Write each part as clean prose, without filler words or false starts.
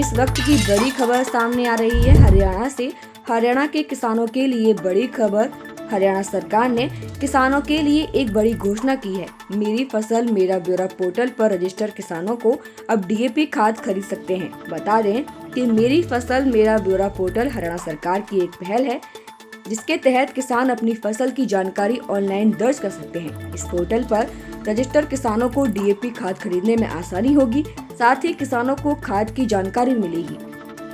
इस वक्त की बड़ी खबर सामने आ रही है हरियाणा से। हरियाणा के किसानों के लिए बड़ी खबर। हरियाणा सरकार ने किसानों के लिए एक बड़ी घोषणा की है। मेरी फसल मेरा ब्यौरा पोर्टल पर रजिस्टर्ड किसानों को अब डीएपी खाद खरीद सकते हैं। बता दें कि मेरी फसल मेरा ब्यौरा पोर्टल हरियाणा सरकार की एक पहल है, जिसके तहत किसान अपनी फसल की जानकारी ऑनलाइन दर्ज कर सकते हैं। इस पोर्टल पर रजिस्टर्ड किसानों को डीएपी खाद खरीदने में आसानी होगी, साथ ही किसानों को खाद की जानकारी मिलेगी।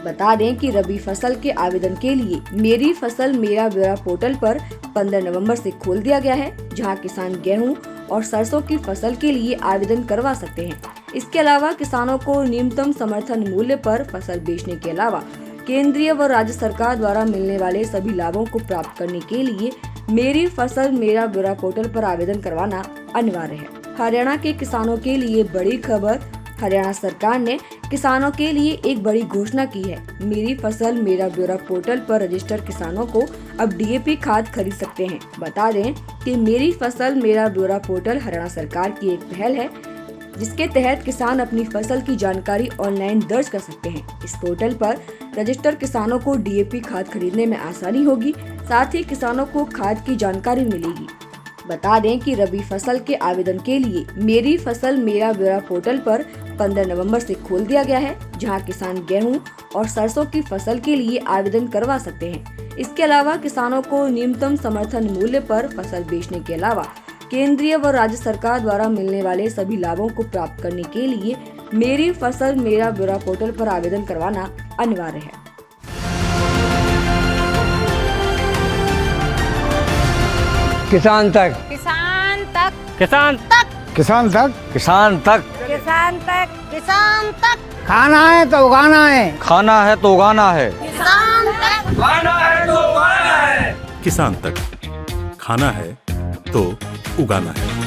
बता दें कि रबी फसल के आवेदन के लिए मेरी फसल मेरा ब्यौरा पोर्टल पर 15 नवंबर से खोल दिया गया है, जहां किसान गेहूं और सरसों की फसल के लिए आवेदन करवा सकते हैं। इसके अलावा किसानों को न्यूनतम समर्थन मूल्य पर फसल बेचने के अलावा केंद्रीय व राज्य सरकार द्वारा मिलने वाले सभी लाभों को प्राप्त करने के लिए मेरी फसल मेरा ब्यौरा पोर्टल पर आवेदन करवाना अनिवार्य है। हरियाणा के किसानों के लिए बड़ी खबर। हरियाणा सरकार ने किसानों के लिए एक बड़ी घोषणा की है। मेरी फसल मेरा ब्यौरा पोर्टल पर रजिस्टर्ड किसानों को अब डीएपी खाद खरीद सकते हैं। बता दें कि मेरी फसल मेरा ब्यौरा पोर्टल हरियाणा सरकार की एक पहल है, जिसके तहत किसान अपनी फसल की जानकारी ऑनलाइन दर्ज कर सकते हैं। इस पोर्टल पर रजिस्टर्ड किसानों को डीएपी खाद खरीदने में आसानी होगी, साथ ही किसानों को खाद की जानकारी मिलेगी। बता दें कि रबी फसल के आवेदन के लिए मेरी फसल मेरा ब्यौरा पोर्टल पर 15 नवंबर से खोल दिया गया है, जहां किसान गेहूं और सरसों की फसल के लिए आवेदन करवा सकते हैं। इसके अलावा किसानों को न्यूनतम समर्थन मूल्य पर फसल बेचने के अलावा केंद्रीय व राज्य सरकार द्वारा मिलने वाले सभी लाभों को प्राप्त करने के लिए मेरी फसल मेरा ब्यौरा पोर्टल पर आवेदन करवाना अनिवार्य है। किसान तक, किसान तक, किसान तक, किसान तक, किसान तक, किसान तक, किसान तक। खाना है तो उगाना है, खाना है तो उगाना है, किसान तक, खाना है तो उगाना है। किसान तक, खाना है तो उगाना है।